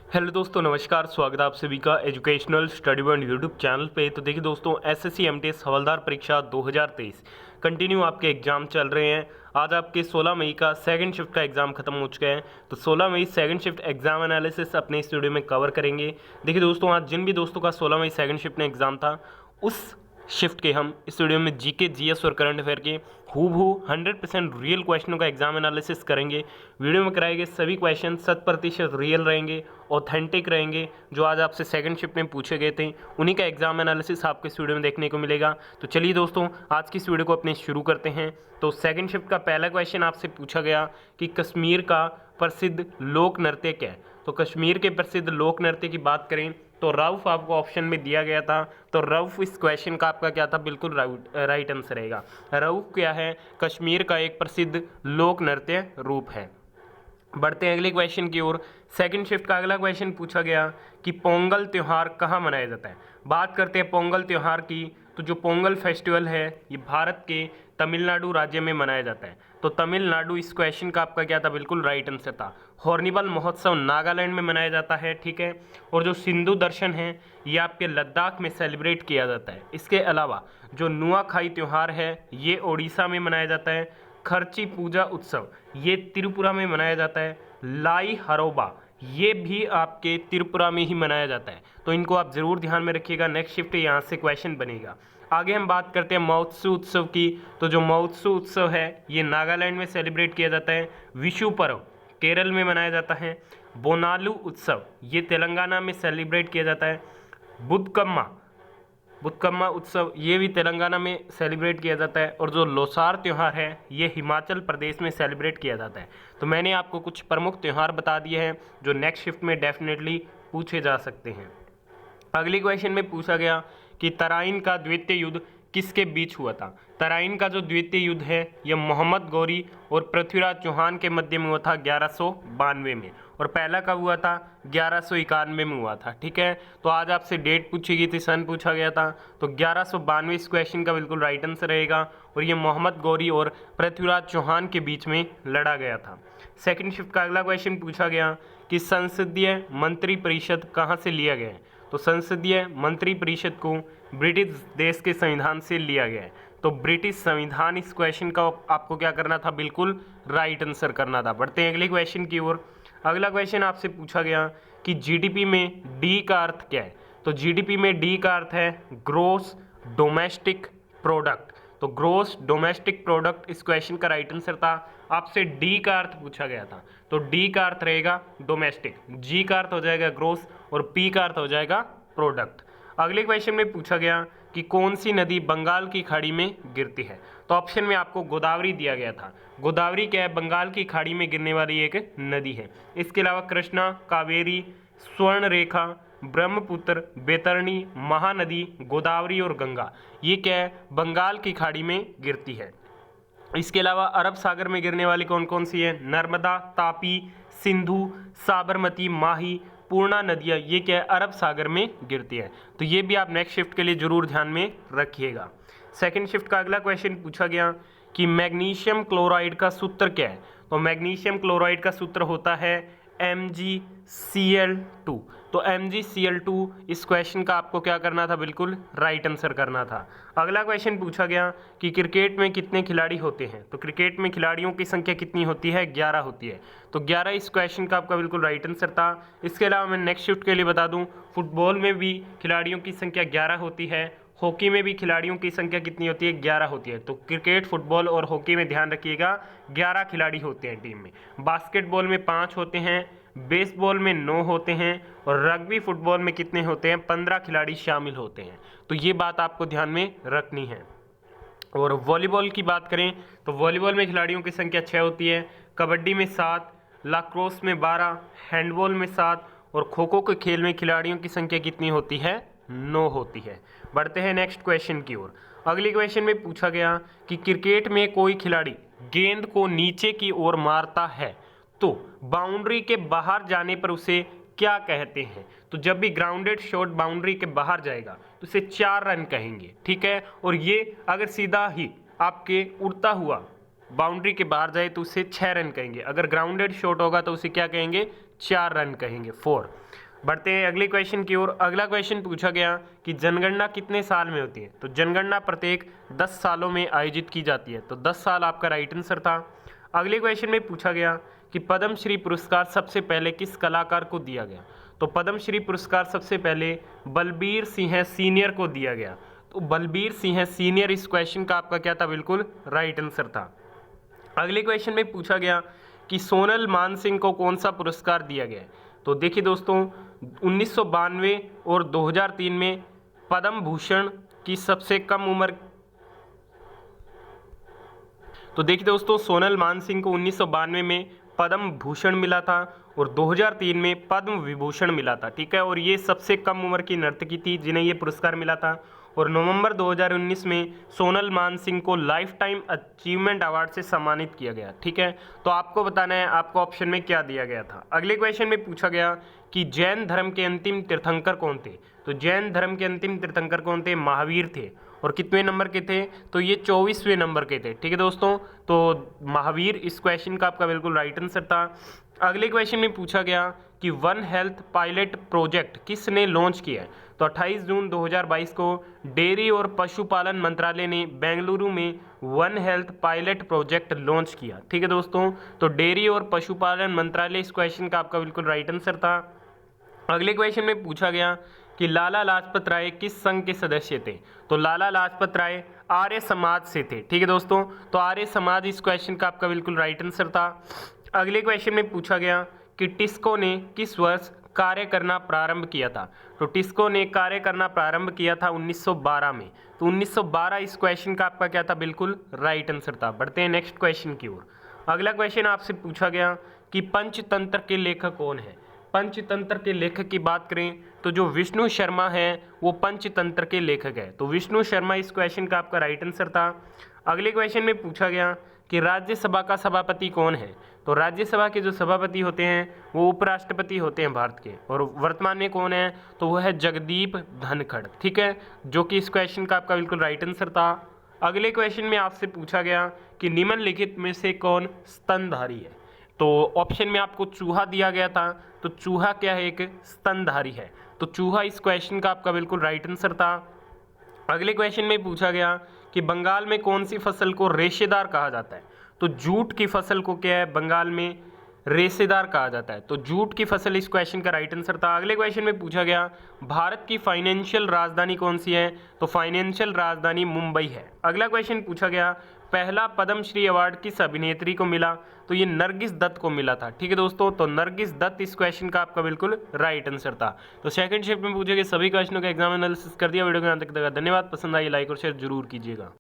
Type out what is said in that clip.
Hello दोस्तों, नमस्कार। स्वागत है आप सभी का educational study one YouTube channel पे। तो देखिए दोस्तों, एसएससी एमटीएस हवलदार परीक्षा 2023 कंटिन्यू आपके एग्जाम चल रहे हैं। आज आपके 16 मई का सेकंड शिफ्ट का एग्जाम खत्म हो चुका है। तो 16 मई सेकंड शिफ्ट एग्जाम एनालिसिस अपने इस वीडियो में कवर करेंगे। देखिए दोस्तों, आज जिन भी दोस्तों का 16 मई सेकंड शिफ्ट में एग्जाम था, उस शिफ्ट के हम इस वीडियो में जीके, जीएस और करंट अफेयर के हूबहू 100% रियल क्वेश्चनों का एग्जाम एनालिसिस करेंगे। वीडियो में कराए गए सभी क्वेश्चन 100% रियल रहेंगे, ऑथेंटिक रहेंगे। जो आज आपसे सेकंड शिफ्ट में पूछे गए थे, उन्हीं का एग्जाम एनालिसिस आपको इस वीडियो में देखने को मिलेगा। तो चलिए दोस्तों, आज की इस वीडियो को अपने शुरू करते हैं। तो सेकंड शिफ्ट का पहला क्वेश्चन आपसे पूछा गया कि कश्मीर का प्रसिद्ध लोक नृत्य क्या है। तो कश्मीर के प्रसिद्ध लोक नृत्य की बात करें तो रऊफ आपको ऑप्शन में दिया गया था। तो रऊफ इस क्वेश्चन का आपका क्या था, बिल्कुल राइट आंसर रहेगा। रऊफ क्या है, कश्मीर का एक प्रसिद्ध लोक नृत्य रूप है। बढ़ते हैं अगले क्वेश्चन की ओर। सेकंड शिफ्ट का अगला क्वेश्चन पूछा गया कि पोंगल त्यौहार कहाँ मनाया जाता है। बात करते हैं पोंगल त्यौहार की। तो जो पोंगल फेस्टिवल है, ये भारत के तमिलनाडु राज्य में मनाया जाता है। तो तमिलनाडु इस क्वेश्चन का आपका क्या था, बिल्कुल राइट आंसर था। हॉर्निबल महोत्सव नागालैंड में मनाया जाता है, ठीक है। और जो सिंधु दर्शन है, ये आपके लद्दाख में सेलिब्रेट किया जाता है। इसके अलावा जो नुआखाई त्यौहार है, ये ओडिशा में मनाया जाता है। खर्ची पूजा उत्सव ये त्रिपुरा में मनाया जाता है। लाई हरोबा ये भी आपके त्रिपुरा में ही मनाया जाता है। तो इनको आप जरूर ध्यान में रखिएगा, नेक्स्ट शिफ्ट यहाँ से क्वेश्चन बनेगा। आगे हम बात करते हैं महोत्सव उत्सव की। तो जो महोत्सव उत्सव है, ये नागालैंड में सेलिब्रेट किया जाता है। विशु पर्व केरल में मनाया जाता है। बोनालू उत्सव ये तेलंगाना में सेलिब्रेट किया जाता है। बुद्धकम्मा उत्सव ये भी तेलंगाना में सेलिब्रेट किया जाता है। और जो लोसार त्यौहार है, ये हिमाचल प्रदेश में सेलिब्रेट किया जाता है। तो मैंने आपको कुछ प्रमुख त्यौहार बता दिए हैं जो नेक्स्ट शिफ्ट में डेफिनेटली पूछे जा सकते हैं। अगली क्वेश्चन में पूछा गया कि तराइन का द्वितीय युद्ध किसके बीच हुआ था। तराइन का जो द्वितीय युद्ध है, यह मोहम्मद गौरी और पृथ्वीराज चौहान के मध्य में हुआ था 1192 में। और पहला कब हुआ था, 1191 में हुआ था, ठीक है। तो आज आपसे डेट पूछी गई थी, सन पूछा गया था। तो 1192 इस क्वेश्चन का बिल्कुल राइट आंसर रहेगा। और ये मोहम्मद गौरी और पृथ्वीराज चौहान के बीच में लड़ा गया था। सेकंड शिफ्ट का अगला क्वेश्चन पूछा गया कि संसदीय मंत्री परिषद कहाँ से लिया गया है। तो संसदीय मंत्री परिषद को ब्रिटिश देश के संविधान से लिया गया है। तो ब्रिटिश संविधान इस क्वेश्चन का आपको क्या करना था, बिल्कुल राइट आंसर करना था। बढ़ते हैं अगले क्वेश्चन की ओर। अगला क्वेश्चन आपसे पूछा गया कि जीडीपी में डी का अर्थ क्या है। तो जीडीपी में डी का अर्थ है ग्रोस डोमेस्टिक प्रोडक्ट। तो ग्रोस डोमेस्टिक प्रोडक्ट इस क्वेश्चन का राइट आंसर था। आपसे डी का अर्थ पूछा गया था, तो डी का अर्थ रहेगा डोमेस्टिक, जी का अर्थ हो जाएगा ग्रोस और पी का अर्थ हो जाएगा प्रोडक्ट। अगले क्वेश्चन में पूछा गया कि कौन सी नदी बंगाल की खाड़ी में गिरती है। तो ऑप्शन में आपको गोदावरी दिया गया था। गोदावरी क्या है, बंगाल की खाड़ी में गिरने वाली एक नदी है। इसके अलावा कृष्णा, कावेरी, स्वर्ण रेखा, ब्रह्मपुत्र, बैतरणी, महानदी, गोदावरी और गंगा, ये क्या है, बंगाल की खाड़ी में गिरती है। इसके अलावा अरब सागर में गिरने वाली कौन कौन सी है, नर्मदा, तापी, सिंधु, साबरमती, माही, पूर्णा नदियाँ, ये क्या है, अरब सागर में गिरती है। तो ये भी आप नेक्स्ट शिफ्ट के लिए जरूर ध्यान में रखिएगा। सेकंड शिफ्ट का अगला क्वेश्चन पूछा गया कि मैग्नीशियम क्लोराइड का सूत्र क्या है। तो मैग्नीशियम क्लोराइड का सूत्र होता है MgCl2। तो MgCl2 इस क्वेश्चन का आपको क्या करना था, बिल्कुल राइट आंसर करना था। अगला क्वेश्चन पूछा गया कि क्रिकेट में कितने खिलाड़ी होते हैं। तो क्रिकेट में खिलाड़ियों की संख्या कितनी होती है, 11 होती है। तो 11 इस क्वेश्चन का आपका बिल्कुल राइट आंसर था। इसके अलावा मैं नेक्स्ट शिफ्ट के लिए बता दूं, फुटबॉल में भी खिलाड़ियों की संख्या 11 होती है। हॉकी में भी खिलाड़ियों की संख्या कितनी होती है, 11 होती है। तो क्रिकेट, फुटबॉल और हॉकी में ध्यान रखिएगा 11 खिलाड़ी होते हैं टीम में। बास्केटबॉल में 5 होते हैं, बेसबॉल में 9 होते हैं और रग्बी फुटबॉल में कितने होते हैं, 15 खिलाड़ी शामिल होते हैं। तो ये बात आपको ध्यान में रखनी है। और वॉलीबॉल की बात करें तो वॉलीबॉल में खिलाड़ियों की संख्या 6 होती है। कबड्डी में 7, लाक्रोस में 12, हैंडबॉल में 7 और खो खो के खेल में खिलाड़ियों की संख्या कितनी होती है, 9 होती है। बढ़ते हैं नेक्स्ट क्वेश्चन की ओर। अगले क्वेश्चन में पूछा गया कि क्रिकेट में कोई खिलाड़ी गेंद को नीचे की ओर मारता है तो बाउंड्री के बाहर जाने पर उसे क्या कहते हैं। तो जब भी ग्राउंडेड शॉट बाउंड्री के बाहर जाएगा तो उसे 4 रन कहेंगे, ठीक है। और ये अगर सीधा ही आपके उड़ता हुआ बाउंड्री के बाहर जाए तो उसे 6 रन कहेंगे। अगर ग्राउंडेड शॉट होगा तो उसे क्या कहेंगे, 4 रन कहेंगे, 4। बढ़ते हैं अगले क्वेश्चन की ओर। अगला क्वेश्चन पूछा गया कि जनगणना कितने साल में होती है? तो जनगणना प्रत्येक 10 सालों में आयोजित की जाती है। तो 10 साल आपका राइट आंसर था। अगले क्वेश्चन में पूछा गया कि पद्मश्री पुरस्कार सबसे पहले किस कलाकार को दिया गया? तो पद्मश्री पुरस्कार सबसे पहले बलबीर सिंह सीनियर को दिया गया। तो बलबीर सिंह सीनियर इस क्वेश्चन का आपका क्या था? बिल्कुल राइट आंसर था। अगले क्वेश्चन में पूछा गया कि सोनल मानसिंह को कौन सा पुरस्कार दिया गया है? तो देखिए दोस्तों, 1992 और 2003 में पद्म भूषण की सबसे कम उम्र, तो देखिए दोस्तों, सोनल मानसिंह को 1992 में पद्म भूषण मिला था और 2003 में पद्म विभूषण मिला था। ठीक है, और ये सबसे कम उम्र की नर्तकी थी जिन्हें ये पुरस्कार मिला था। और नवंबर 2019 में सोनल मानसिंह को लाइफ टाइम अचीवमेंट अवार्ड से सम्मानित किया गया। ठीक है, तो आपको बताना है आपको ऑप्शन में क्या दिया गया था। अगले क्वेश्चन में पूछा गया कि जैन धर्म के अंतिम तीर्थंकर कौन थे? तो जैन धर्म के अंतिम तीर्थंकर कौन थे? महावीर थे। और कितने नंबर के थे? तो ये 24वें नंबर के थे। ठीक है दोस्तों, तो महावीर इस क्वेश्चन का आपका बिल्कुल राइट आंसर था। अगले क्वेश्चन में पूछा गया कि वन हेल्थ पायलट प्रोजेक्ट किसने लॉन्च किया है? तो 28 जून 2022 को डेयरी और पशुपालन मंत्रालय ने बेंगलुरु में one health pilot project launch किया। ठीक है दोस्तों, तो डेयरी और पशुपालन मंत्रालय इस क्वेश्चन का आपका बिल्कुल राइट आंसर था। अगले क्वेश्चन में पूछा गया कि लाला लाजपत राय किस संघ के सदस्य थे? तो लाला लाजपत राय आर्य समाज से थे। ठीक है दोस्तों, तो आर्य समाज इस क्वेश्चन का आपका बिल्कुल राइट आंसर था। अगले क्वेश्चन में पूछा गया कि टिस्को ने किस वर्ष कार्य करना प्रारंभ किया था? तो टिस्को ने कार्य करना प्रारंभ किया था 1912 में। तो 1912 इस क्वेश्चन का आपका क्या था? बिल्कुल राइट आंसर था। बढ़ते हैं नेक्स्ट क्वेश्चन की ओर। अगला क्वेश्चन आपसे पूछा गया कि पंचतंत्र के लेखक कौन है? पंचतंत्र के लेखक की बात करें तो जो विष्णु शर्मा है वो पंचतंत्र के लेखक है। तो विष्णु शर्मा इस क्वेश्चन का आपका राइट आंसर था। अगले क्वेश्चन में पूछा गया कि राज्यसभा का सभापति कौन है? तो राज्यसभा के जो सभापति होते हैं वो उपराष्ट्रपति होते हैं भारत के, और वर्तमान में कौन है? तो वो है जगदीप धनखड़। ठीक है, जो कि इस क्वेश्चन का आपका बिल्कुल राइट आंसर था। अगले क्वेश्चन में आपसे पूछा गया कि निम्नलिखित में से कौन स्तनधारी है? तो ऑप्शन में आपको चूहा दिया गया था, तो चूहा क्या है? एक स्तनधारी है। तो चूहा इस क्वेश्चन का आपका बिल्कुल राइट आंसर था। अगले क्वेश्चन में पूछा गया कि बंगाल में कौन सी फसल को रेशेदार कहा जाता है? तो जूट की फसल को क्या है? बंगाल में रेशेदार कहा जाता है। तो जूट की फसल इस क्वेश्चन का राइट आंसर था। अगले क्वेश्चन में पूछा गया भारत की फाइनेंशियल राजधानी कौन सी है? तो फाइनेंशियल राजधानी मुंबई है। अगला क्वेश्चन पूछा गया पहला पद्मश्री अवार्ड किस अभिनेत्री को मिला? तो ये नरगिस दत्त को मिला था। ठीक है दोस्तों, तो नरगिस दत्त इस क्वेश्चन का आपका बिल्कुल राइट आंसर था। तो सेकंड शिफ्ट में पूछे गए सभी क्वेश्चनों का एग्जाम एनालिसिस कर दिया। वीडियो को यहाँ तक देखा, धन्यवाद। पसंद आई लाइक और शेयर जरूर कीजिएगा।